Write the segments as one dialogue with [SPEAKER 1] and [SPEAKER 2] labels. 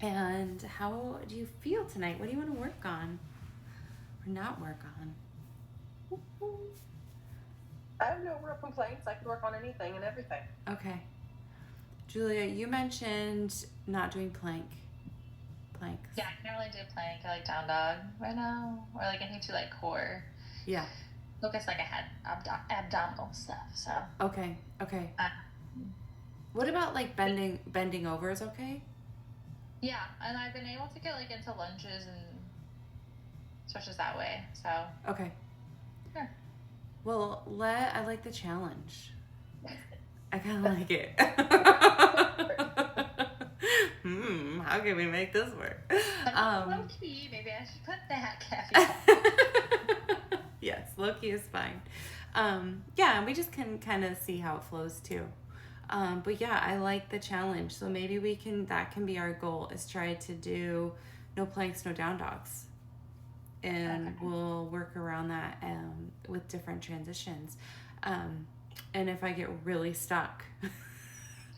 [SPEAKER 1] And how do you feel tonight? What do you want to work on or not work on?
[SPEAKER 2] I have no real complaints. I could work on anything and everything.
[SPEAKER 1] Okay. Julia, you mentioned not doing planks.
[SPEAKER 3] Yeah, I can't really do plank. I like down dog right now, or like anything to like core.
[SPEAKER 1] Yeah.
[SPEAKER 3] Focus like I had abdominal stuff. So
[SPEAKER 1] Okay.
[SPEAKER 3] uh,
[SPEAKER 1] What about like bending over is okay?
[SPEAKER 3] yeah, and I've been able to get like into lunges and stretches that way. So
[SPEAKER 1] Okay.
[SPEAKER 3] yeah.
[SPEAKER 1] Well, I like the challenge. I kind of like it. How can we make this work?
[SPEAKER 3] Low key, maybe I should put that caveat.
[SPEAKER 1] Yes, low key is fine. Yeah, we just can kind of see how it flows too. But yeah, I like the challenge. So maybe that can be our goal, is try to do no planks, no down dogs. And
[SPEAKER 3] Okay.
[SPEAKER 1] we'll work around that with different transitions. And if I get really stuck,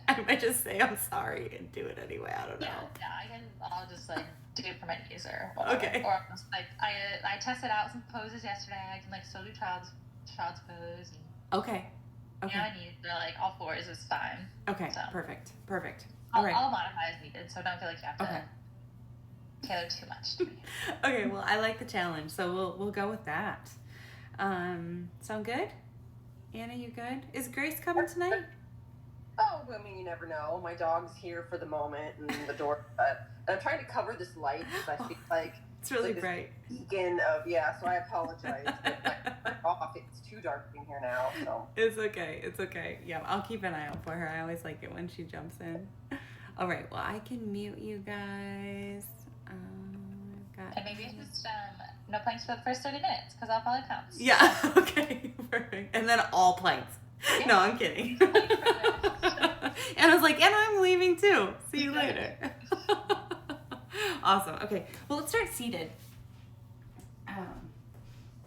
[SPEAKER 1] I might just say I'm sorry and do it anyway. I don't know.
[SPEAKER 3] Yeah, I'll just like do it for my knees or whatever.
[SPEAKER 1] Okay.
[SPEAKER 3] Or just, like I tested out some poses yesterday. I can like still do child's pose and
[SPEAKER 1] Okay.
[SPEAKER 3] you know, I need like all fours is fine.
[SPEAKER 1] Okay.
[SPEAKER 3] So
[SPEAKER 1] Perfect.
[SPEAKER 3] I'll,
[SPEAKER 1] All right.
[SPEAKER 3] I'll modify as needed, so don't feel like you have to
[SPEAKER 1] Okay.
[SPEAKER 3] tailor too much to me.
[SPEAKER 1] Okay. Well, I like the challenge, so we'll go with that. Sound good? Anna, you good? Is Grace coming tonight?
[SPEAKER 2] Oh, I mean, you never know. My dog's here for the moment, and the door. And I'm trying to cover this light because I feel like
[SPEAKER 1] It's really
[SPEAKER 2] like this
[SPEAKER 1] bright.
[SPEAKER 2] beacon of So I apologize. But off. It's too dark in here now. So
[SPEAKER 1] It's okay. Yeah, I'll keep an eye out for her. I always like it when she jumps in. All right. Well, I can mute you guys.
[SPEAKER 3] And maybe it's just no planks for the first 30 minutes because I'll probably pounce.
[SPEAKER 1] Yeah. Okay. Perfect. And then all planks. Yeah. No, I'm kidding. And I was like, and I'm leaving too. See you later. Awesome. Okay. Well, let's start seated. All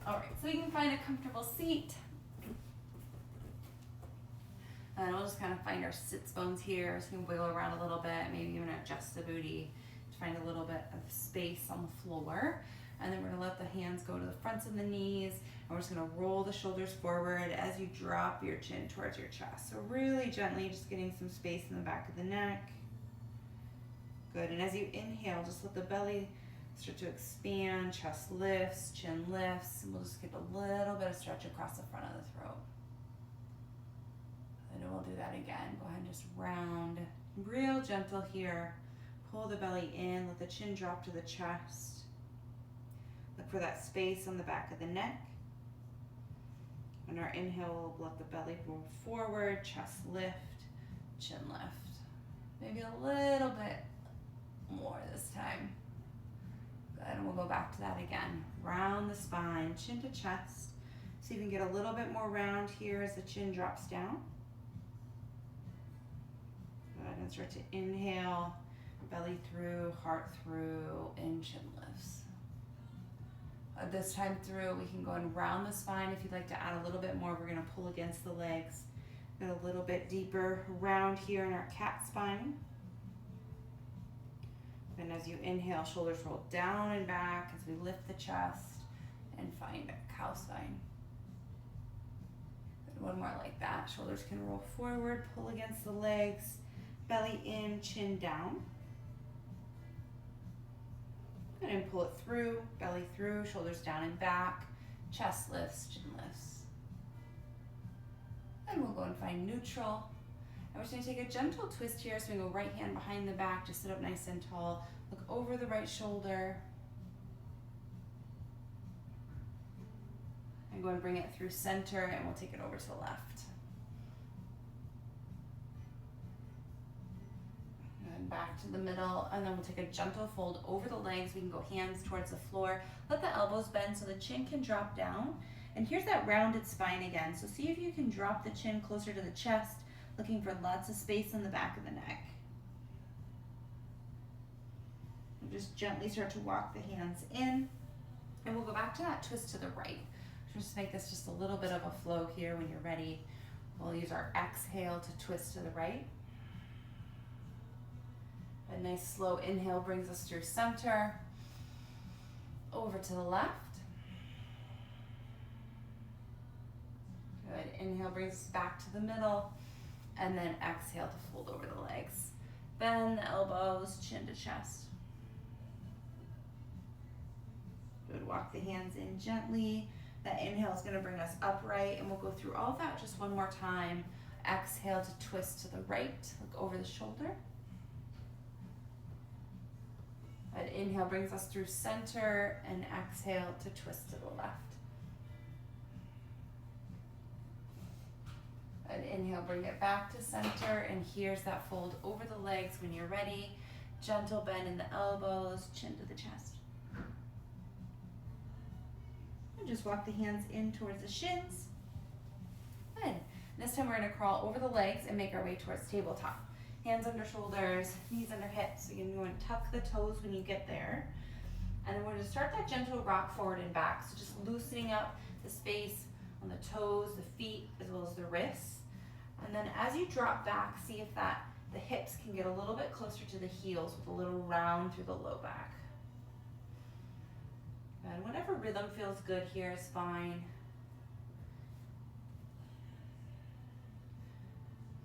[SPEAKER 1] right. So you can find a comfortable seat. And we'll just kind of find our sits bones here. So you can wiggle around a little bit, maybe even adjust the booty to find a little bit of space on the floor. And then we're gonna let the hands go to the fronts of the knees. And we're just gonna roll the shoulders forward as you drop your chin towards your chest. So really gently, just getting some space in the back of the neck. Good, and as you inhale, just let the belly start to expand, chest lifts, chin lifts, and we'll just get a little bit of stretch across the front of the throat. And then we'll do that again. Go ahead and just round, real gentle here. Pull the belly in, let the chin drop to the chest. Look for that space on the back of the neck. On our inhale, we'll let the belly roll forward, chest lift, chin lift. Maybe a little bit more this time. Good, and we'll go back to that again. Round the spine, chin to chest. So you can get a little bit more round here as the chin drops down. Good, and start to inhale, belly through, heart through, and chin lifts. This time through, we can go and round the spine. If you'd like to add a little bit more, we're gonna pull against the legs. Get a little bit deeper round here in our cat spine. And as you inhale, shoulders roll down and back as we lift the chest and find a cow spine. And one more like that. Shoulders can roll forward, pull against the legs, belly in, chin down. And pull it through, belly through, shoulders down and back, chest lifts, chin lifts. And we'll go and find neutral. And we're just gonna take a gentle twist here. So we go right hand behind the back, just sit up nice and tall. Look over the right shoulder. And go and bring it through center, and we'll take it over to the left. And back to the middle, and then we'll take a gentle fold over the legs. We can go hands towards the floor. Let the elbows bend so the chin can drop down. And here's that rounded spine again. So see if you can drop the chin closer to the chest, looking for lots of space in the back of the neck. And just gently start to walk the hands in. And we'll go back to that twist to the right. Just make this just a little bit of a flow here. When you're ready, we'll use our exhale to twist to the right. A nice slow inhale brings us through center, over to the left. Good, inhale brings us back to the middle, and then exhale to fold over the legs. Bend the elbows, chin to chest. Good, walk the hands in gently. That inhale is gonna bring us upright, and we'll go through all of that just one more time. Exhale to twist to the right, look over the shoulder. An inhale brings us through center, and exhale to twist to the left. An inhale, bring it back to center, and here's that fold over the legs when you're ready. Gentle bend in the elbows, chin to the chest. And just walk the hands in towards the shins. Good. This time we're gonna crawl over the legs and make our way towards tabletop. Hands under shoulders, knees under hips. So you're going to tuck the toes when you get there. And then we're going to start that gentle rock forward and back. So just loosening up the space on the toes, the feet, as well as the wrists. And then as you drop back, see if the hips can get a little bit closer to the heels with a little round through the low back. And whatever rhythm feels good here is fine.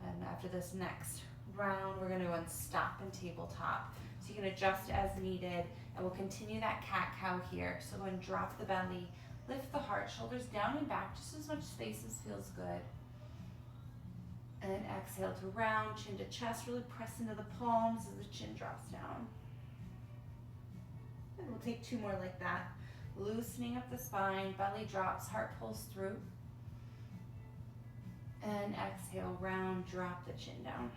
[SPEAKER 1] And after this next round, we're going to stop and tabletop. So you can adjust as needed, and we'll continue that cat-cow here. So go and drop the belly, lift the heart, shoulders down and back, just as much space as feels good. And then exhale to round, chin to chest, really press into the palms as the chin drops down. And we'll take 2 more like that. Loosening up the spine, belly drops, heart pulls through. And exhale, round, drop the chin down.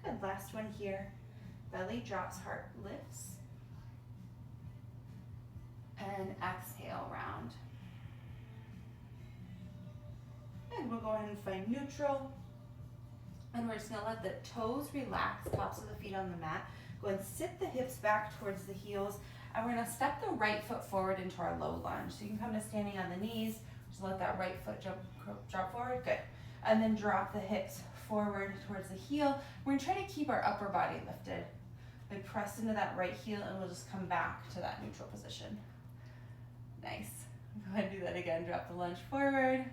[SPEAKER 1] Good, last one here. Belly drops, heart lifts. And exhale, round. And we'll go ahead and find neutral. And we're just gonna let the toes relax, tops of the feet on the mat. Go and sit the hips back towards the heels. And we're gonna step the right foot forward into our low lunge. So you can come to standing on the knees. Just let that right foot drop forward, good. And then drop the hips forward towards the heel. We're gonna try to keep our upper body lifted. We press into that right heel, and we'll just come back to that neutral position. Nice. Go ahead and do that again. Drop the lunge forward.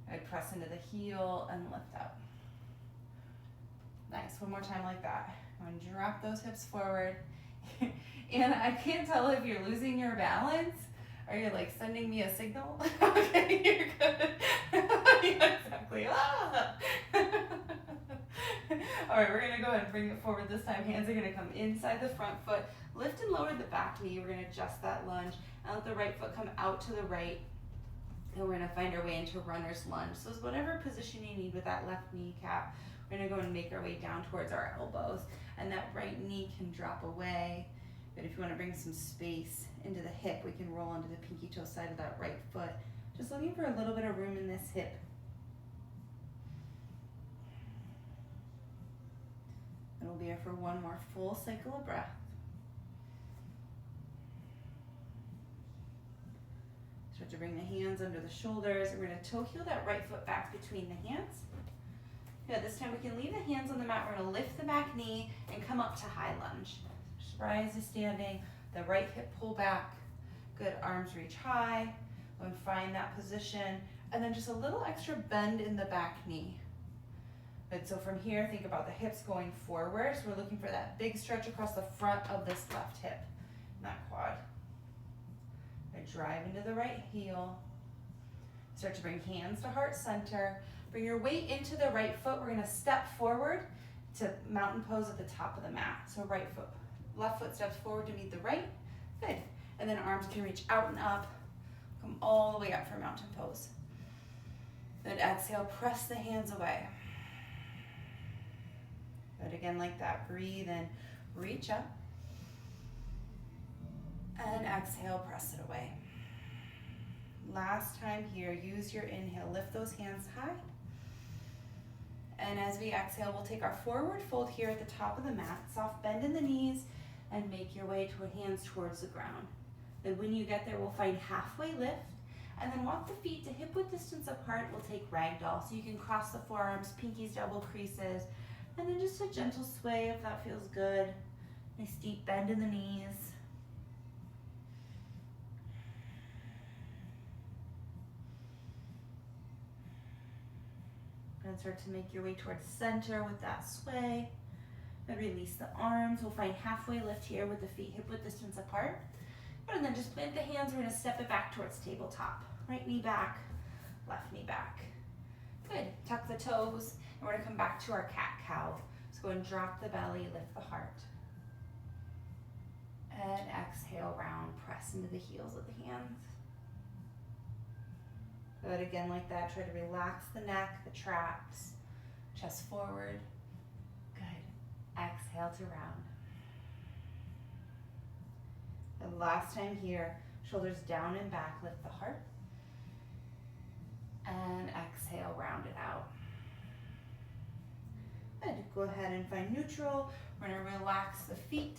[SPEAKER 1] I press into the heel and lift up. Nice, one more time like that. And drop those hips forward. And I can't tell if you're losing your balance. Are you like sending me a signal? Okay, you're good. Yeah, exactly. Ah. All right, we're gonna go ahead and bring it forward this time. Hands are gonna come inside the front foot. Lift and lower the back knee. We're gonna adjust that lunge and let the right foot come out to the right. And we're gonna find our way into runner's lunge. So it's whatever position you need with that left kneecap. We're gonna go and make our way down towards our elbows. And that right knee can drop away. But if you wanna bring some space into the hip, we can roll onto the pinky toe side of that right foot. Just looking for a little bit of room in this hip. And we'll be here for one more full cycle of breath. Start to bring the hands under the shoulders. And we're gonna toe heel that right foot back between the hands. Good, this time we can leave the hands on the mat. We're gonna lift the back knee and come up to high lunge. Just rise to standing, the right hip pull back. Good, arms reach high. And find that position. And then just a little extra bend in the back knee. Good, so from here, think about the hips going forward. So we're looking for that big stretch across the front of this left hip, not quad. Good, drive into the right heel. Start to bring hands to heart center. Bring your weight into the right foot. We're gonna step forward to mountain pose at the top of the mat. So right foot, left foot steps forward to meet the right. Good, and then arms can reach out and up. Come all the way up for mountain pose. Then exhale, press the hands away. Good, again like that. Breathe in, reach up. And exhale, press it away. Last time here, use your inhale. Lift those hands high. And as we exhale, we'll take our forward fold here at the top of the mat. Soft bend in the knees and make your way to hands towards the ground. Then when you get there, we'll find halfway lift. And then walk the feet to hip width distance apart. We'll take ragdoll. So you can cross the forearms, pinkies, double creases, and then just a gentle sway if that feels good. Nice deep bend in the knees. And start to make your way towards center with that sway. And release the arms. We'll find halfway lift here with the feet hip width distance apart. And then just plant the hands. We're going to step it back towards tabletop. Right knee back, left knee back. Good. Tuck the toes. And we're going to come back to our cat-cow. So go and drop the belly, lift the heart. And exhale, round. Press into the heels of the hands. Good. Again, like that. Try to relax the neck, the traps. Chest forward. Good. Exhale to round. And last time here, shoulders down and back, lift the heart. And exhale, round it out. Good. Go ahead and find neutral. We're going to relax the feet,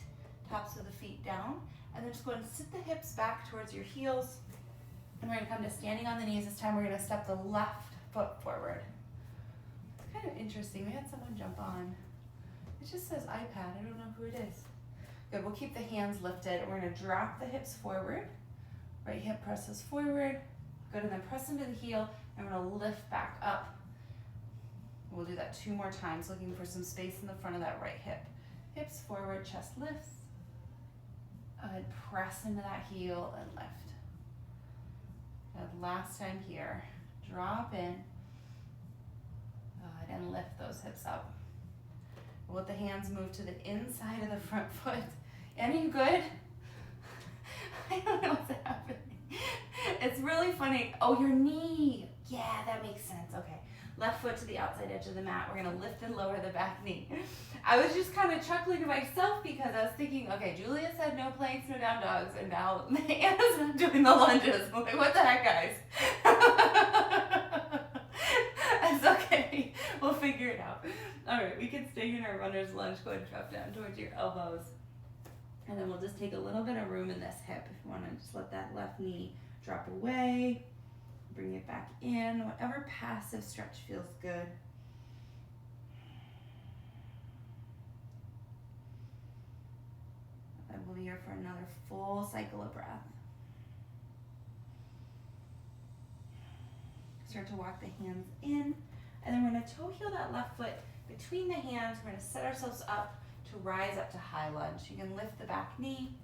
[SPEAKER 1] tops of the feet down, and then just go ahead and sit the hips back towards your heels. And we're going to come to standing on the knees. This time we're going to step the left foot forward. It's kind of interesting. We had someone jump on. It just says iPad. I don't know who it is. Good. We'll keep the hands lifted. We're going to drop the hips forward. Right hip presses forward. Good. And then press into the heel. And we're going to lift back up. We'll do that 2 more times, looking for some space in the front of that right hip. Hips forward, chest lifts. Good. Press into that heel and lift. Good. Last time here. Drop in. Good. And lift those hips up. We'll let the hands move to the inside of the front foot. Any good? I don't know what's happening. It's really funny. Oh, your knee. Yeah, that makes sense. Okay. Left foot to the outside edge of the mat. We're going to lift and lower the back knee. I was just kind of chuckling to myself because I was thinking, okay, Julia said no planks, no down dogs, and now Anna's not doing the lunges. I'm like, what the heck, guys? It's okay. We'll figure it out. All right, we can stay in our runner's lunge. Go ahead and drop down towards your elbows. And then we'll just take a little bit of room in this hip. If you want to just let that left knee drop away. Bring it back in. Whatever passive stretch feels good. I will be here for another full cycle of breath. Start to walk the hands in. And then we're going to toe heel that left foot between the hands. We're going to set ourselves up to rise up to high lunge. You can lift the back knee.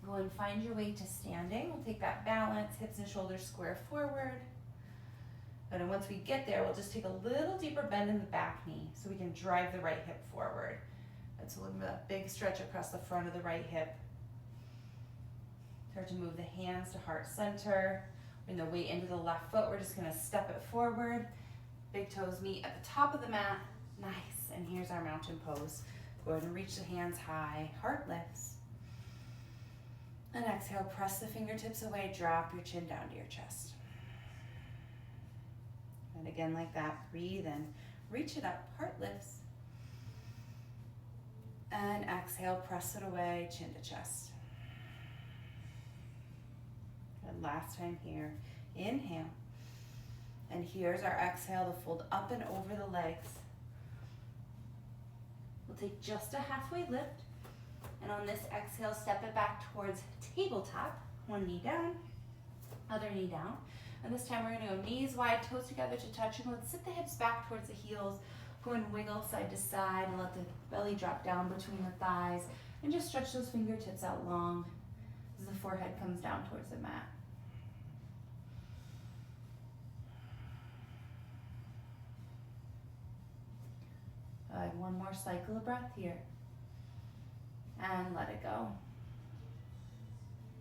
[SPEAKER 1] Go and find your way to standing. We'll take that balance, hips and shoulders square forward. And then once we get there, we'll just take a little deeper bend in the back knee so we can drive the right hip forward. And so look at that big stretch across the front of the right hip. Start to move the hands to heart center. Bring the weight into the left foot. We're just going to step it forward. Big toes meet at the top of the mat. Nice. And here's our mountain pose. Go ahead and reach the hands high. Heart lifts. And exhale, press the fingertips away, drop your chin down to your chest. And again like that, breathe in, reach it up, heart lifts. And exhale, press it away, chin to chest. And last time here, inhale. And here's our exhale to fold up and over the legs. We'll take just a halfway lift. And on this exhale, step it back towards tabletop. One knee down, other knee down. And this time we're going to go knees wide, toes together to touch. And let's sit the hips back towards the heels. Go and wiggle side to side and let the belly drop down between the thighs. And just stretch those fingertips out long as the forehead comes down towards the mat. One more cycle of breath here. And let it go.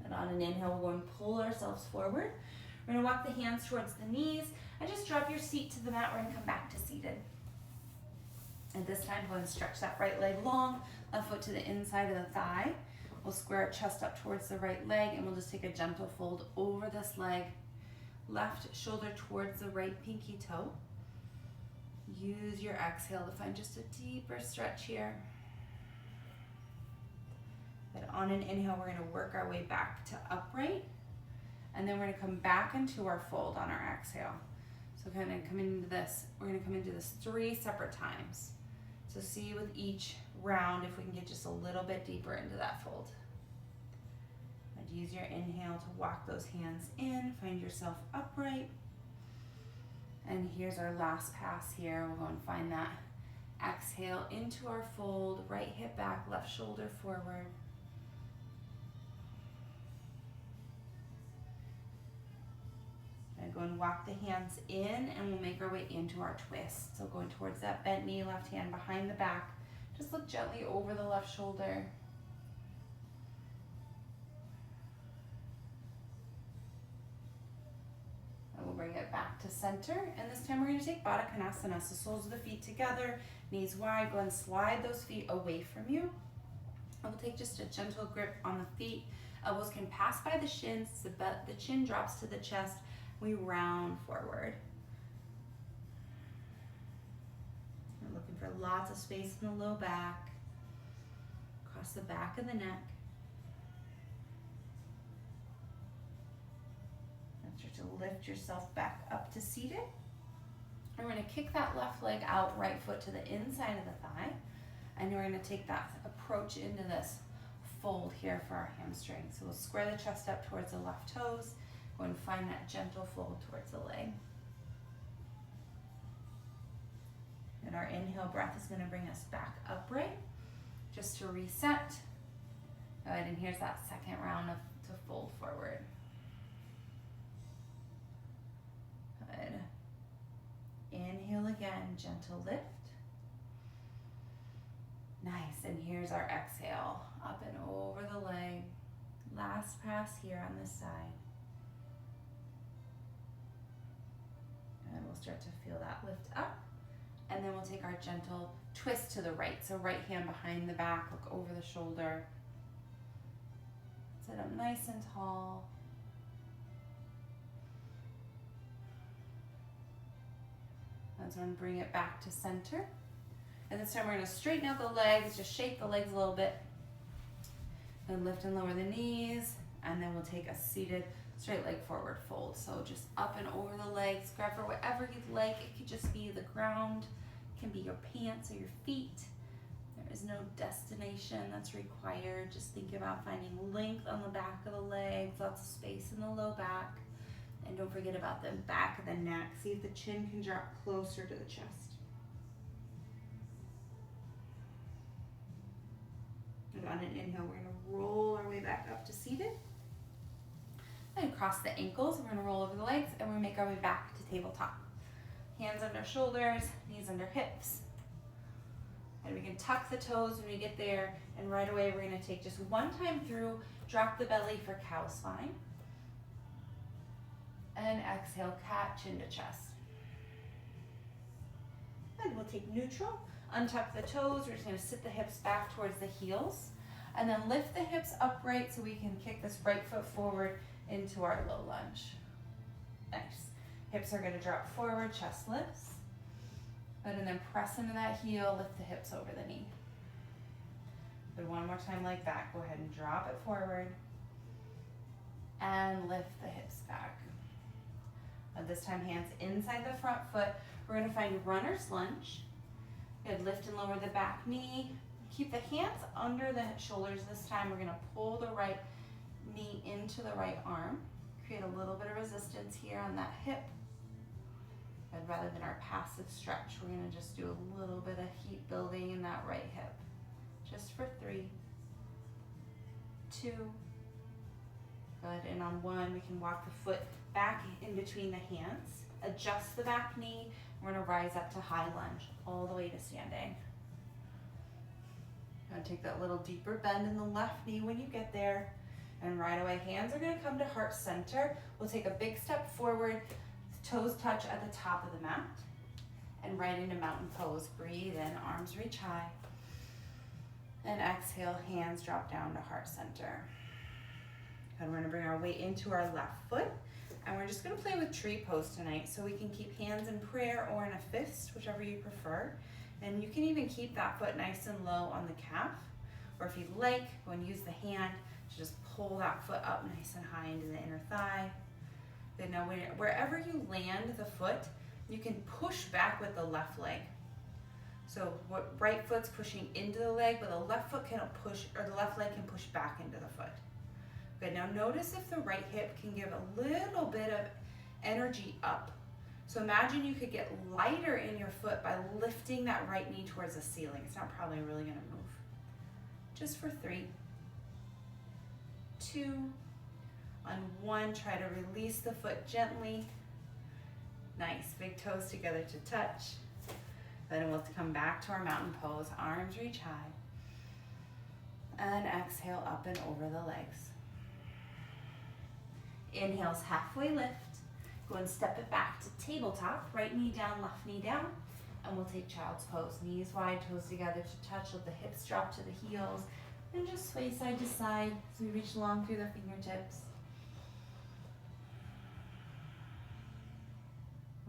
[SPEAKER 1] And on an inhale, we'll go and pull ourselves forward. We're going to walk the hands towards the knees and just drop your seat to the mat. We're going to come back to seated. And this time, go and stretch that right leg long, left foot to the inside of the thigh. We'll square our chest up towards the right leg, and we'll just take a gentle fold over this leg. Left shoulder towards the right pinky toe. Use your exhale to find just a deeper stretch here. But on an inhale, we're going to work our way back to upright. And then we're gonna come back into our fold on our exhale. So kind of come into this, we're gonna come into this 3 separate times. So see with each round if we can get just a little bit deeper into that fold. And use your inhale to walk those hands in, find yourself upright. And here's our last pass here. We'll go and find that. Exhale into our fold, right hip back, left shoulder forward. And go and walk the hands in, and we'll make our way into our twist. So going towards that bent knee, left hand behind the back. Just look gently over the left shoulder. And we'll bring it back to center. And this time we're going to take Baddha Konasana. So soles of the feet together, knees wide. Go and slide those feet away from you. And we'll take just a gentle grip on the feet. Elbows can pass by the shins. The chin drops to the chest. We round forward. We're looking for lots of space in the low back, across the back of the neck. And start to lift yourself back up to seated. And we're going to kick that left leg out, right foot to the inside of the thigh. And we're going to take that approach into this fold here for our hamstring. So we'll square the chest up towards the left toes. Go and find that gentle fold towards the leg. And our inhale breath is going to bring us back upright, just to reset. Good, and here's that second round to fold forward. Good. Inhale again, gentle lift. Nice, and here's our exhale, up and over the leg. Last pass here on this side. And we'll start to feel that lift up. And then we'll take our gentle twist to the right. So right hand behind the back, look over the shoulder. Sit up nice and tall. And so I'm going to bring it back to center. And this time we're going to straighten out the legs, just shake the legs a little bit. Then lift and lower the knees. And then we'll take a seated straight leg forward fold. So just up and over the legs, grab for whatever you'd like. It could just be the ground, it can be your pants or your feet. There is no destination that's required. Just think about finding length on the back of the legs, lots of space in the low back. And don't forget about the back of the neck. See if the chin can drop closer to the chest. And on an inhale, we're going to roll our way back up to seated. And cross the ankles, we're gonna roll over the legs, and we're gonna make our way back to tabletop. Hands under shoulders, knees under hips. And we can tuck the toes when we get there, and right away we're gonna take just one time through, drop the belly for cow spine. And exhale, cat, chin to chest. And we'll take neutral, untuck the toes, we're just gonna sit the hips back towards the heels, and then lift the hips upright so we can kick this right foot forward into our low lunge. Nice. Hips are going to drop forward, chest lifts. Good, and then press into that heel, lift the hips over the knee. Good, one more time like that. Go ahead and drop it forward. And lift the hips back. And this time hands inside the front foot. We're going to find runner's lunge. Good, lift and lower the back knee. Keep the hands under the shoulders this time. We're going to pull the right knee into the right arm. Create a little bit of resistance here on that hip. And rather than our passive stretch, we're going to just do a little bit of heat building in that right hip. Just for 3, 2, good, and on 1, we can walk the foot back in between the hands, adjust the back knee, we're going to rise up to high lunge, all the way to standing. Going to take that little deeper bend in the left knee when you get there. And right away, hands are going to come to heart center. We'll take a big step forward, toes touch at the top of the mat. And right into mountain pose. Breathe in, arms reach high. And exhale, hands drop down to heart center. And we're going to bring our weight into our left foot. And we're just going to play with tree pose tonight. So we can keep hands in prayer or in a fist, whichever you prefer. And you can even keep that foot nice and low on the calf. Or if you'd like, go and use the hand to just pull that foot up nice and high into the inner thigh. Good, now wherever you land the foot, you can push back with the left leg. So what right foot's pushing into the leg, but the left foot can push, or the left leg can push back into the foot. Good, now notice if the right hip can give a little bit of energy up. So imagine you could get lighter in your foot by lifting that right knee towards the ceiling. It's not probably really gonna move. Just for 3, 2, on 1, try to release the foot gently. Nice, big toes together to touch. Then we'll come back to our mountain pose, arms reach high. And exhale up and over the legs. Inhale's halfway lift. Go and step it back to tabletop, right knee down, left knee down. And we'll take child's pose, knees wide, toes together to touch, let the hips drop to the heels. And just sway side to side as we reach long through the fingertips.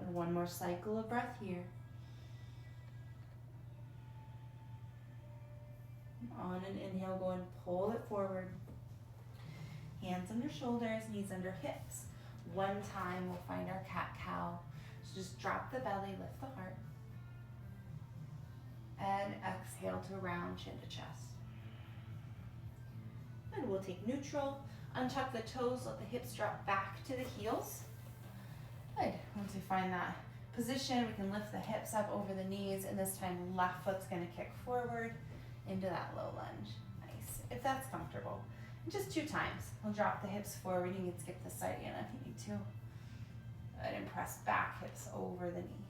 [SPEAKER 1] And one more cycle of breath here. On an inhale, go and pull it forward. Hands under shoulders, knees under hips. One time, we'll find our cat-cow. So just drop the belly, lift the heart. And exhale to round chin to chest. And we'll take neutral, untuck the toes, let the hips drop back to the heels. Good. Once we find that position, we can lift the hips up over the knees, and this time left foot's gonna kick forward into that low lunge. Nice, if that's comfortable. Just 2 times. We'll drop the hips forward. You can skip the side again if you need to. And press back, hips over the knee.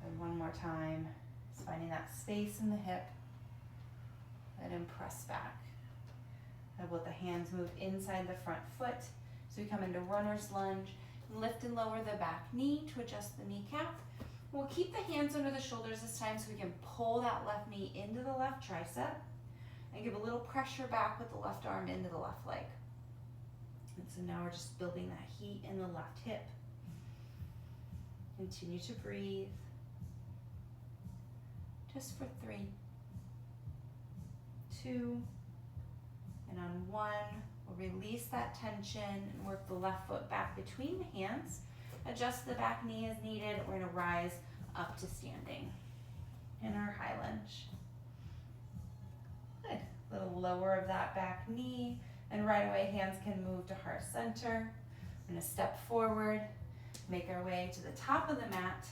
[SPEAKER 1] And one more time. Just finding that space in the hip. And then press back. And let the hands move inside the front foot. So we come into runner's lunge. Lift and lower the back knee to adjust the kneecap. We'll keep the hands under the shoulders this time so we can pull that left knee into the left tricep. And give a little pressure back with the left arm into the left leg. And so now we're just building that heat in the left hip. Continue to breathe. Just for 3, 2, and on 1, we'll release that tension and work the left foot back between the hands. Adjust the back knee as needed. We're gonna rise up to standing in our high lunge. Good. A little lower of that back knee, and right away hands can move to heart center. We're gonna step forward, make our way to the top of the mat.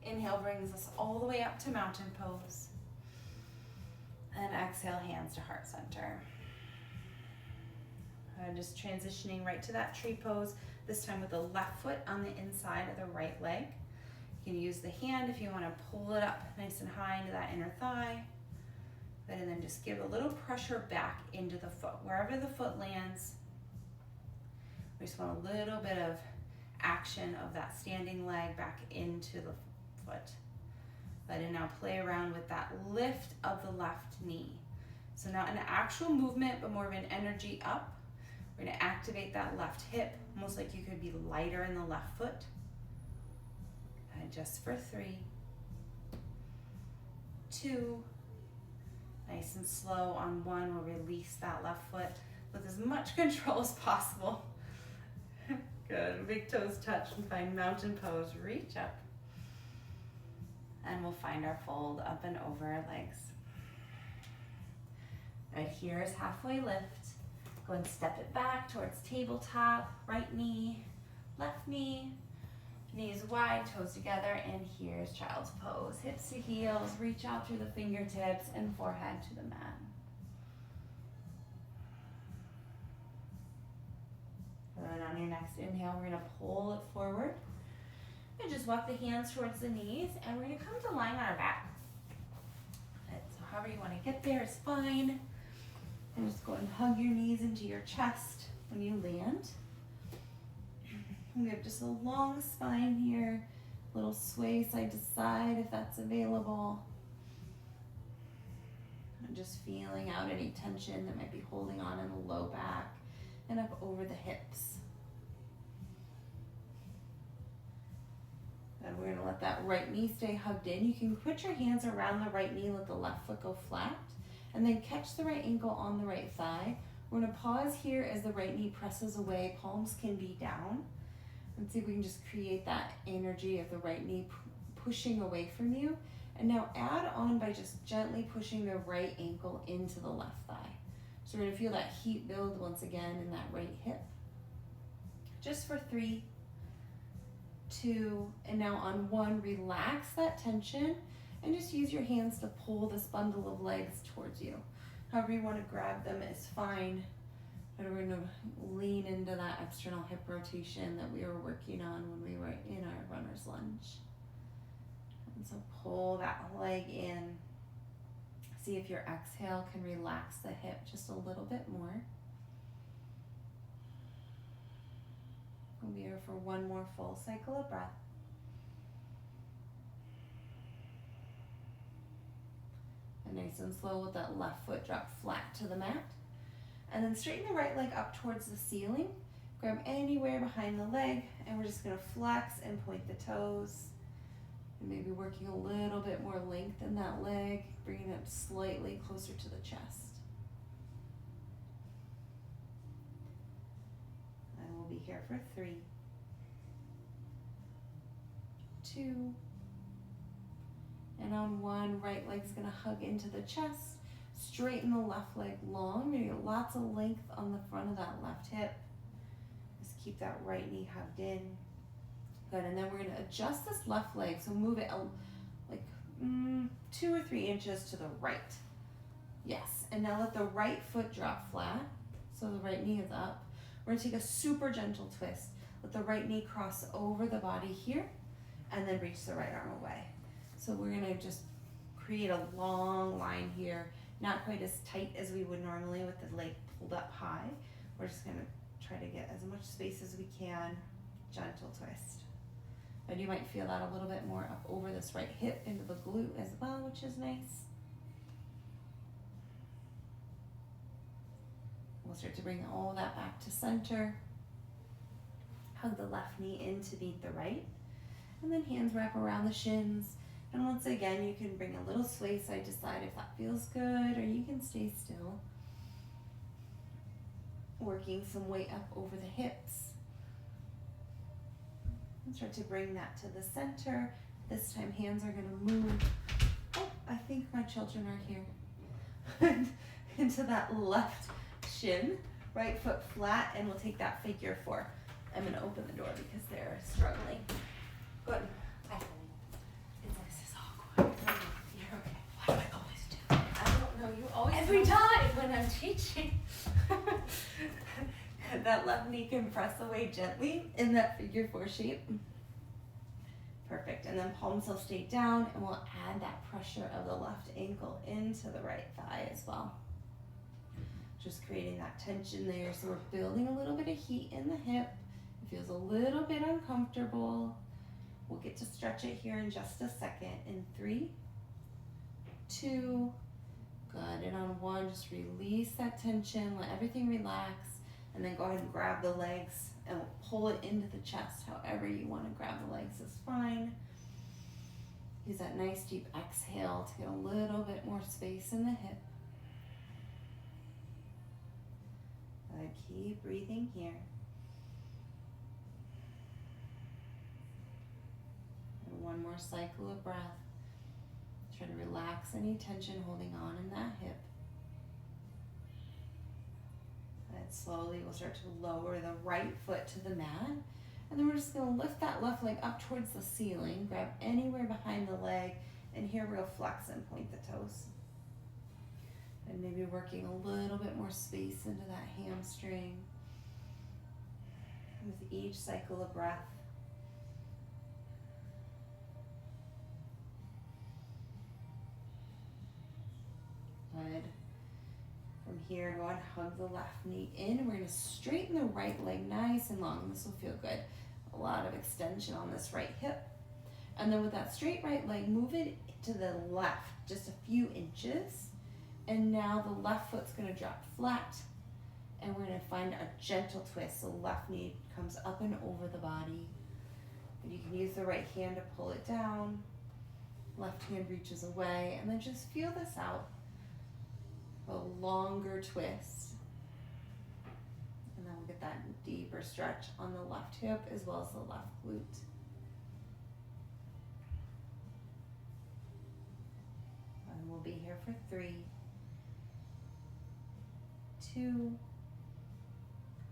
[SPEAKER 1] Inhale brings us all the way up to mountain pose. And exhale, hands to heart center. Just transitioning right to that tree pose, this time with the left foot on the inside of the right leg. You can use the hand if you wanna pull it up nice and high into that inner thigh. And then just give a little pressure back into the foot. Wherever the foot lands, we just want a little bit of action of that standing leg back into the foot. Let it now play around with that lift of the left knee. So not an actual movement, but more of an energy up. We're gonna activate that left hip, almost like you could be lighter in the left foot. And just for 3, 2, nice and slow on 1, we'll release that left foot with as much control as possible. Good, big toes touch and find mountain pose, reach up. And we'll find our fold up and over our legs. Right here is halfway lift. Go and step it back towards tabletop, right knee, left knee, knees wide, toes together, and here's child's pose. Hips to heels, reach out through the fingertips and forehead to the mat. And on your next inhale, we're gonna pull it forward. And just walk the hands towards the knees, and we're gonna come to lying on our back. So however you wanna get there is fine. And just go and hug your knees into your chest when you land. We have just a long spine here, a little sway side to side if that's available. And just feeling out any tension that might be holding on in the low back and up over the hips. And we're gonna let that right knee stay hugged in. You can put your hands around the right knee, let the left foot go flat, and then catch the right ankle on the right thigh, We're gonna pause here as the right knee presses away, palms can be down. Let's see if we can just create that energy of the right knee pushing away from you. And now add on by just gently pushing the right ankle into the left thigh. So we're gonna feel that heat build once again in that right hip. Just for 3, 2, and now on 1, relax that tension and just use your hands to pull this bundle of legs towards you. However you want to grab them is fine. But we're going to lean into that external hip rotation that we were working on when we were in our runner's lunge. And so pull that leg in. See if your exhale can relax the hip just a little bit more. We'll be here for 1 more full cycle of breath. And nice and slow, with that left foot drop flat to the mat. And then straighten the right leg up towards the ceiling. Grab anywhere behind the leg, and we're just gonna flex and point the toes. And maybe working a little bit more length in that leg, bringing it slightly closer to the chest. And we'll be here for 3, 2, and on 1, right leg's gonna hug into the chest. Straighten the left leg long. Maybe lots of length on the front of that left hip. Just keep that right knee hugged in. Good, and then we're gonna adjust this left leg. So move it like 2 or 3 inches to the right. Yes, and now let the right foot drop flat. So the right knee is up. We're gonna take a super gentle twist. Let the right knee cross over the body here, and then reach the right arm away. So we're gonna just create a long line here, not quite as tight as we would normally with the leg pulled up high. We're just gonna try to get as much space as we can, gentle twist. And you might feel that a little bit more up over this right hip into the glute as well, which is nice. We'll start to bring all that back to center. Hug the left knee in to meet the right. And then hands wrap around the shins. And once again, you can bring a little sway side to side if that feels good, or you can stay still. Working some weight up over the hips. And start to bring that to the center. This time hands are gonna move. Oh, I think my children are here. Into that left shin, right foot flat, and we'll take that figure 4. I'm gonna open the door because they're struggling. Good. This is awkward. You're okay. What do I always do? I don't know. You always every time when I'm teaching. That left knee can press away gently in that figure 4 shape. Perfect. And then palms will stay down, and we'll add that pressure of the left ankle into the right thigh as well. Just creating that tension there. So we're building a little bit of heat in the hip. It feels a little bit uncomfortable. We'll get to stretch it here in just a second. In 3, 2, good. And on 1, just release that tension, let everything relax, and then go ahead and grab the legs and pull it into the chest. However you want to grab the legs is fine. Use that nice deep exhale to get a little bit more space in the hip. Keep breathing here. And 1 more cycle of breath. Try to relax any tension holding on in that hip. And slowly we'll start to lower the right foot to the mat. And then we're just going to lift that left leg up towards the ceiling. Grab anywhere behind the leg. And here we'll flex and point the toes. And maybe working a little bit more space into that hamstring with each cycle of breath. Good. From here, go ahead and hug the left knee in. We're going to straighten the right leg nice and long. This will feel good. A lot of extension on this right hip. And then with that straight right leg, move it to the left just a few inches. And now the left foot's gonna drop flat, and we're gonna find a gentle twist. So left knee comes up and over the body. And you can use the right hand to pull it down. Left hand reaches away, and then just feel this out. A longer twist. Get that deeper stretch on the left hip as well as the left glute. And we'll be here for 3, 2,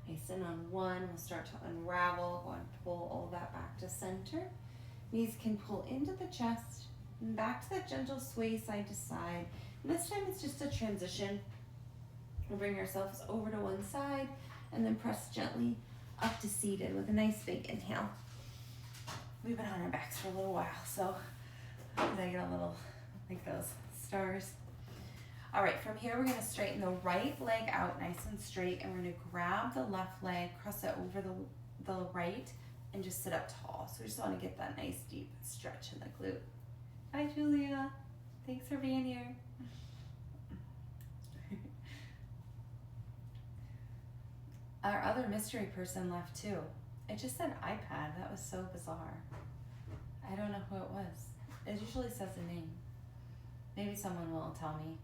[SPEAKER 1] nice and on 1. We'll start to unravel, go and pull all that back to center. Knees can pull into the chest and back to that gentle sway side to side. And this time it's just a transition. We'll bring ourselves over to one side and then press gently up to seated with a nice big inhale. We've been on our backs for a little while, so I get a little like those stars. All right, from here we're gonna straighten the right leg out nice and straight, and we're gonna grab the left leg, cross it over the right, and just sit up tall. So we just wanna get that nice deep stretch in the glute. Hi, Julia. Thanks for being here. Our other mystery person left too. It just said iPad. That was so bizarre. I don't know who it was. It usually says a name. Maybe someone will tell me.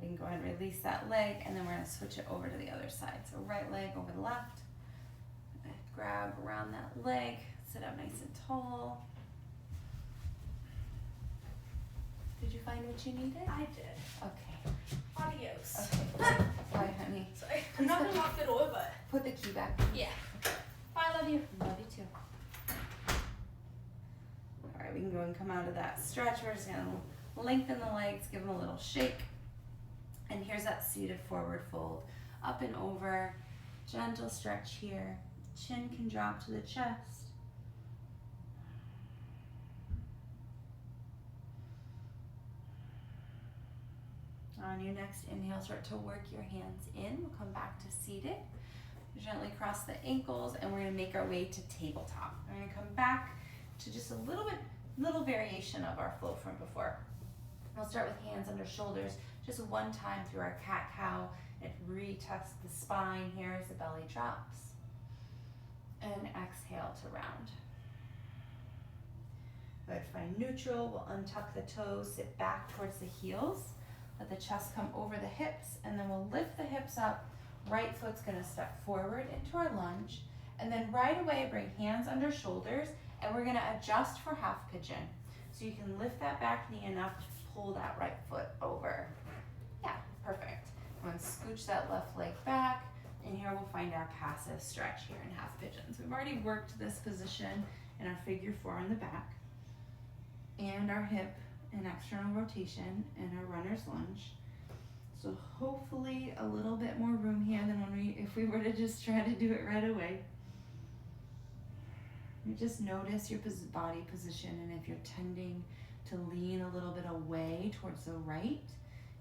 [SPEAKER 1] We can go ahead and release that leg, and then we're going to switch it over to the other side. So right leg over the left. Grab around that leg. Sit up nice and tall. Did you find what you needed?
[SPEAKER 4] I did.
[SPEAKER 1] Okay.
[SPEAKER 4] Adios.
[SPEAKER 1] Okay. Bye, honey.
[SPEAKER 4] Sorry. I'm not gonna lock the door, but
[SPEAKER 1] Put the key back.
[SPEAKER 4] yeah. Bye, love you.
[SPEAKER 1] Love you too. All right, we can go and come out of that stretch. We're just gonna lengthen the legs, give them a little shake. And here's that seated forward fold. Up and over, gentle stretch here. Chin can drop to the chest. On your next inhale, start to work your hands in. We'll come back to seated. Gently cross the ankles, and we're gonna make our way to tabletop. We're gonna come back to just a little variation of our flow from before. We'll start with hands under shoulders, just one time through our cat-cow, and retest the spine here as the belly drops. And exhale to round. Good, find neutral. We'll untuck the toes, sit back towards the heels. Let the chest come over the hips, and then we'll lift the hips up. Right foot's gonna step forward into our lunge, and then right away bring hands under shoulders, and we're gonna adjust for half pigeon. So you can lift that back knee enough to pull that right foot over. Yeah, perfect. I'm gonna scooch that left leg back, and here we'll find our passive stretch here in half pigeons. We've already worked this position in our figure 4 on the back, and our hip and external rotation and our runner's lunge. So hopefully a little bit more room here than if we were to just try to do it right away. You just notice your body position, and if you're tending to lean a little bit away towards the right,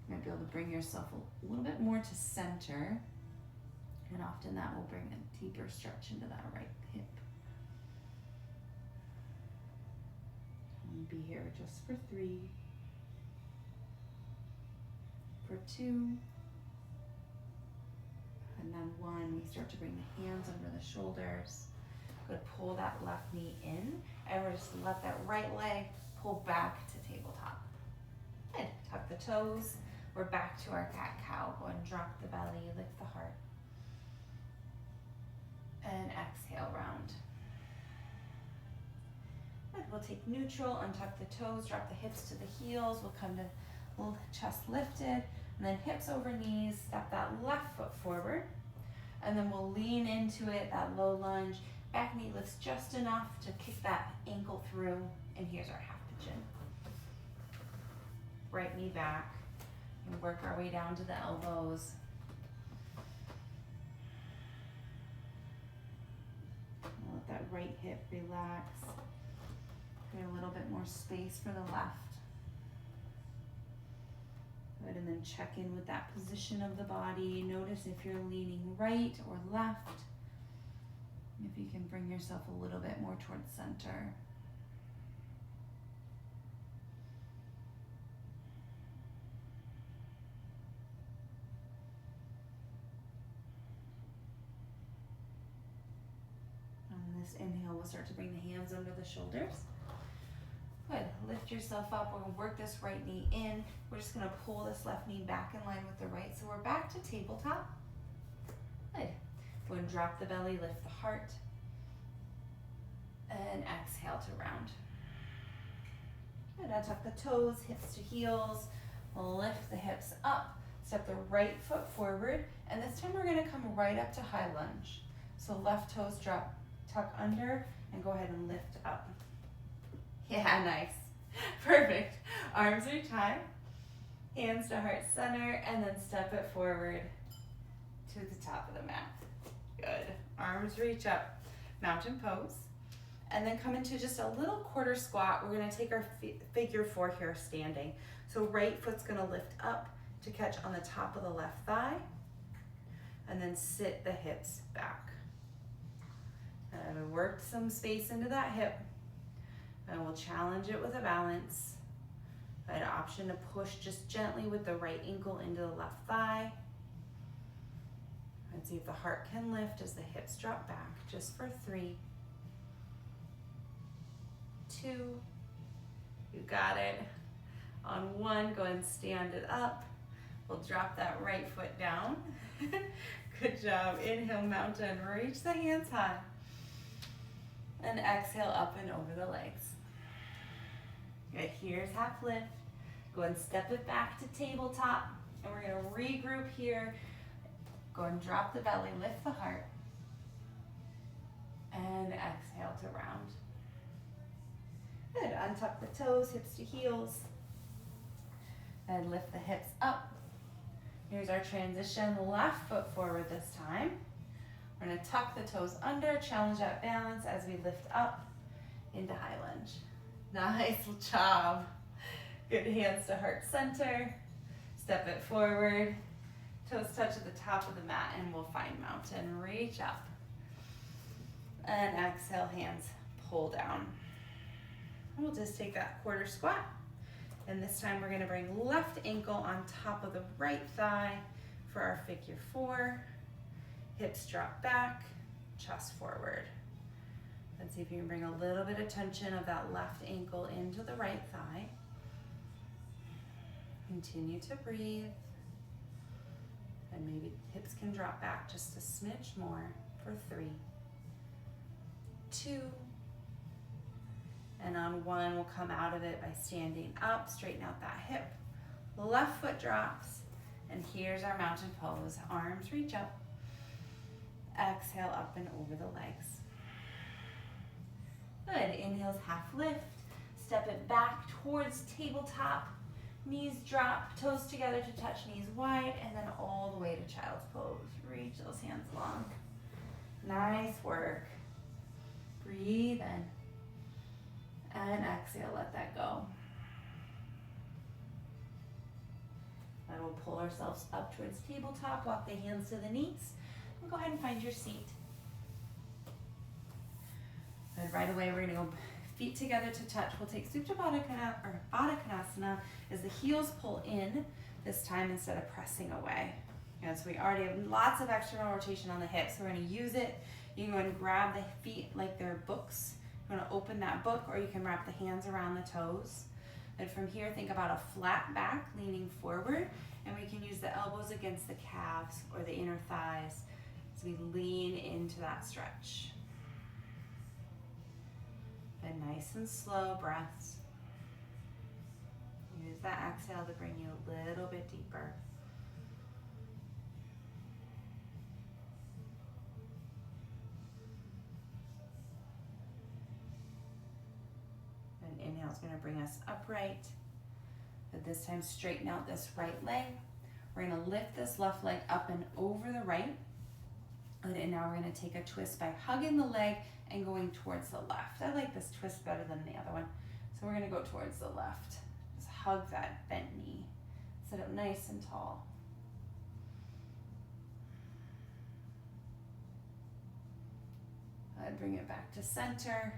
[SPEAKER 1] you might be able to bring yourself a little bit more to center, and often that will bring a deeper stretch into that right hip. Be here just for 3, for 2, and then 1. We start to bring the hands under the shoulders. Good, pull that left knee in, and we're just let that right leg pull back to tabletop. Good, tuck the toes. We're back to our cat-cow. Go and drop the belly, lift the heart, and exhale, round. We'll take neutral, untuck the toes, drop the hips to the heels. We'll come to little chest lifted, and then hips over knees, step that left foot forward, and then we'll lean into it, that low lunge. Back knee lifts just enough to kick that ankle through, and here's our half pigeon. Right knee back, and work our way down to the elbows. Let that right hip relax. Create a little bit more space for the left. Good, and then check in with that position of the body. Notice if you're leaning right or left. If you can bring yourself a little bit more towards center. On this inhale, we'll start to bring the hands under the shoulders. Good, lift yourself up. We're gonna work this right knee in. We're just gonna pull this left knee back in line with the right. So we're back to tabletop. Good. Go and drop the belly, lift the heart. And exhale to round. Good. Now tuck the toes, hips to heels. Lift the hips up. Step the right foot forward. And this time we're going to come right up to high lunge. So left toes drop, tuck under, and go ahead and lift up. Yeah, nice. Perfect. Arms reach high. Hands to heart center, and then step it forward to the top of the mat. Good. Arms reach up. Mountain pose. And then come into just a little quarter squat. We're going to take our figure 4 here standing. So right foot's going to lift up to catch on the top of the left thigh. And then sit the hips back. And I worked some space into that hip. And we'll challenge it with a balance. An option to push just gently with the right ankle into the left thigh. And see if the heart can lift as the hips drop back, just for 3, 2, you got it. On 1, go and stand it up. We'll drop that right foot down. Good job. Inhale, mountain, reach the hands high. And exhale up and over the legs. Good, here's half lift. Go and step it back to tabletop. And we're gonna regroup here. Go and drop the belly, lift the heart. And exhale to round. Good, untuck the toes, hips to heels. And lift the hips up. Here's our transition, left foot forward this time. We're gonna tuck the toes under, challenge that balance as we lift up into high lunge. Nice job. Good, hands to heart center. Step it forward. Toes touch at the top of the mat, and we'll find mountain. Reach up. And exhale, hands pull down. And we'll just take that quarter squat. And this time we're gonna bring left ankle on top of the right thigh for our figure 4. Hips drop back, chest forward. Let's see if you can bring a little bit of tension of that left ankle into the right thigh. Continue to breathe. And maybe hips can drop back just a smidge more for 3, 2, and on 1, we'll come out of it by standing up, straighten out that hip. Left foot drops, and here's our mountain pose. Arms reach up. Exhale up and over the legs. Good, inhales half lift. Step it back towards tabletop. Knees drop, toes together to touch knees wide, and then all the way to child's pose. Reach those hands long. Nice work. Breathe in. And exhale, let that go. And we'll pull ourselves up towards tabletop, walk the hands to the knees, and go ahead and find your seat. And right away, we're gonna go feet together to touch. We'll take Supta Baddha or Baddha Konasana as the heels pull in this time instead of pressing away. And so we already have lots of external rotation on the hips, so we're gonna use it. You can go and grab the feet like they're books. You wanna open that book, or you can wrap the hands around the toes. And from here, think about a flat back leaning forward, and we can use the elbows against the calves or the inner thighs as we lean into that stretch. And nice and slow breaths. Use that exhale to bring you a little bit deeper. And inhale is going to bring us upright. But this time straighten out this right leg. We're going to lift this left leg up and over the right. And now we're going to take a twist by hugging the leg and going towards the left. I like this twist better than the other one. So we're gonna go towards the left. Just hug that bent knee. Sit up nice and tall. Bring it back to center.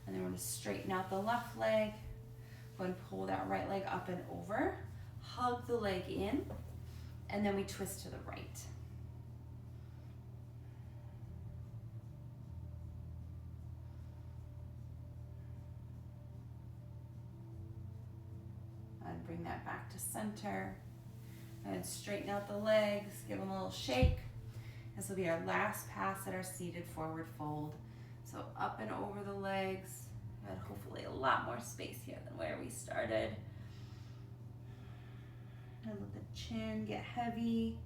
[SPEAKER 1] And then we're gonna straighten out the left leg. Go and pull that right leg up and over. Hug the leg in. And then we twist to the right. And bring that back to center. And straighten out the legs, give them a little shake. This will be our last pass at our seated forward fold. So up and over the legs, and hopefully a lot more space here than where we started. And let the chin get heavy.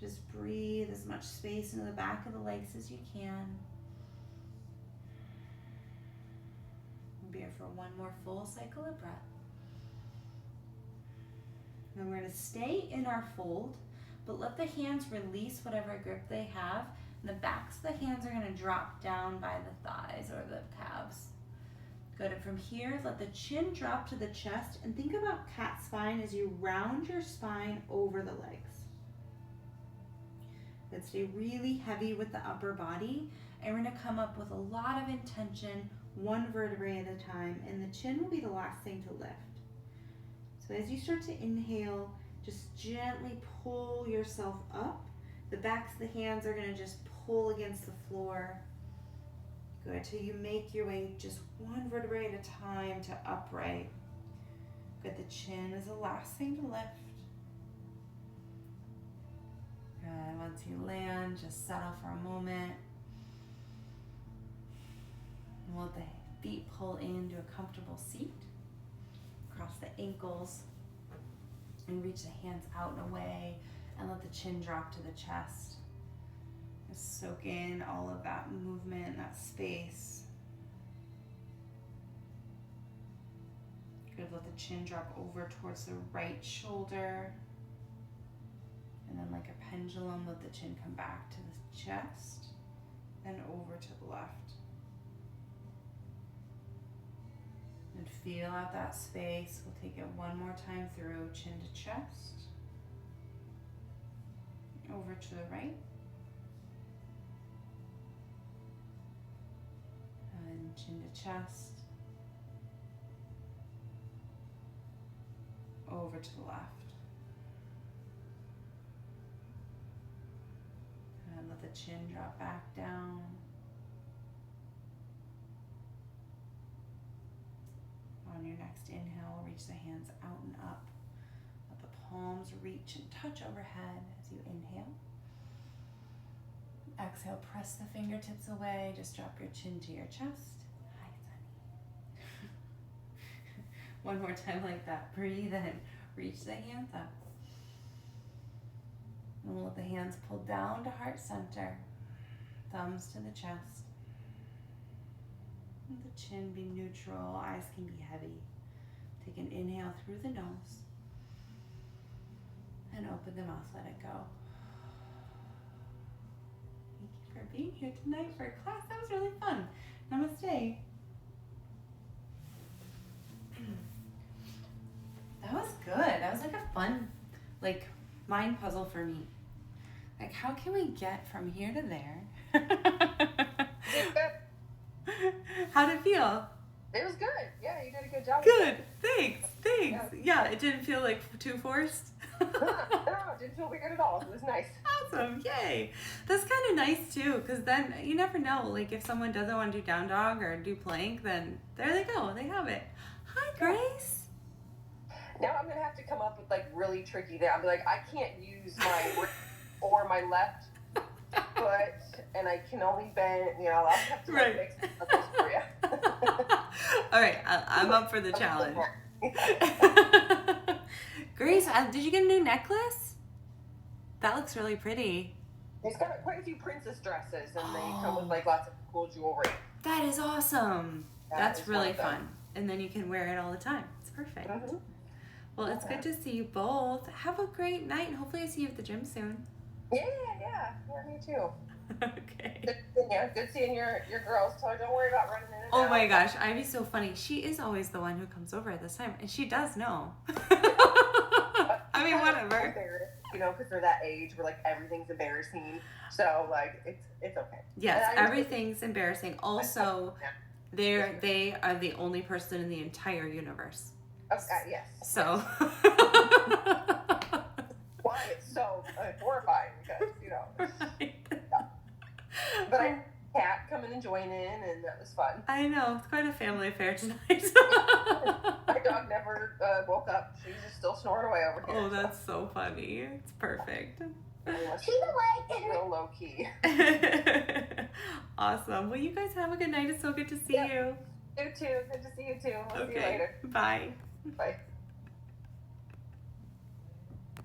[SPEAKER 1] Just breathe as much space into the back of the legs as you can. We'll be here for one more full cycle of breath. And we're going to stay in our fold, but let the hands release whatever grip they have. And the backs of the hands are going to drop down by the thighs or the calves. Good. And from here, let the chin drop to the chest and think about cat spine as you round your spine over the legs. Good. Stay really heavy with the upper body, and we're going to come up with a lot of intention, one vertebrae at a time, and the chin will be the last thing to lift. So as you start to inhale, just gently pull yourself up. The backs of the hands are going to just pull against the floor. Good, till you make your way just one vertebrae at a time to upright. Good, the chin is the last thing to lift. Good, once you land, just settle for a moment. And let the feet pull into a comfortable seat. Cross the ankles and reach the hands out and away, and let the chin drop to the chest. Just soak in all of that movement, that space. Good, let the chin drop over towards the right shoulder. And then like a pendulum, let the chin come back to the chest and over to the left. And feel out that space. We'll take it one more time through, chin to chest. Over to the right. And chin to chest. Over to the left. And let the chin drop back down. On your next inhale, reach the hands out and up. Let the palms reach and touch overhead as you inhale. Exhale, press the fingertips away. Just drop your chin to your chest. Hi, Sunny. One more time like that. Breathe in. Reach the hands up. And we'll let the hands pull down to heart center. Thumbs to the chest. Let the chin be neutral, eyes can be heavy. Take an inhale through the nose and open the mouth, let it go. Thank you for being here tonight for class. That was really fun. Namaste. That was good. That was like a fun, mind puzzle for me. How can we get from here to there? How'd it feel?
[SPEAKER 2] It was good. Yeah, you did a good job.
[SPEAKER 1] Good. Thanks. Yeah, it didn't feel too forced.
[SPEAKER 2] No, it didn't feel weird at all. It was nice.
[SPEAKER 1] Awesome. Yay. That's kind of nice too, because then you never know. If someone doesn't want to do down dog or do plank, then there they go. They have it. Hi, Grace.
[SPEAKER 2] Now I'm going to have to come up with really tricky things. I'll be like, I can't use my right or my left foot, and I can only bend, I'll have to mix those for you.
[SPEAKER 1] All right, I'm up for the challenge. Grace, did you get a new necklace? That looks really pretty.
[SPEAKER 2] It's got quite a few princess dresses, and they come with lots of cool jewelry.
[SPEAKER 1] That is awesome. That's really fun. And then you can wear it all the time. It's perfect. Mm-hmm. Well, it's good to see you both. Have a great night, and hopefully I see you at the gym soon.
[SPEAKER 2] Yeah, me too.
[SPEAKER 1] Okay.
[SPEAKER 2] Good seeing your girls. Tell her don't worry about running in and
[SPEAKER 1] Oh
[SPEAKER 2] out.
[SPEAKER 1] my gosh, Ivy's so funny. She is always the one who comes over at this time, and she does know. I mean, whatever.
[SPEAKER 2] Because they're that age where everything's embarrassing. So it's okay.
[SPEAKER 1] Yes, everything's embarrassing. Also, they are the only person in the entire universe.
[SPEAKER 2] Okay, yes.
[SPEAKER 1] So.
[SPEAKER 2] Why it's so horrifying because
[SPEAKER 1] Right.
[SPEAKER 2] Yeah. But I had a cat coming and join in, and that was fun.
[SPEAKER 1] I know, it's quite a family affair tonight.
[SPEAKER 2] My dog never woke up. She's just still snoring away over here.
[SPEAKER 1] Oh, that's so funny. It's perfect.
[SPEAKER 2] Real low key.
[SPEAKER 1] Awesome. Well, you guys have a good night. It's so good to see you.
[SPEAKER 2] You too. Good to see you too. I'll see you
[SPEAKER 1] Okay.
[SPEAKER 2] later.
[SPEAKER 1] Bye.
[SPEAKER 2] Bye.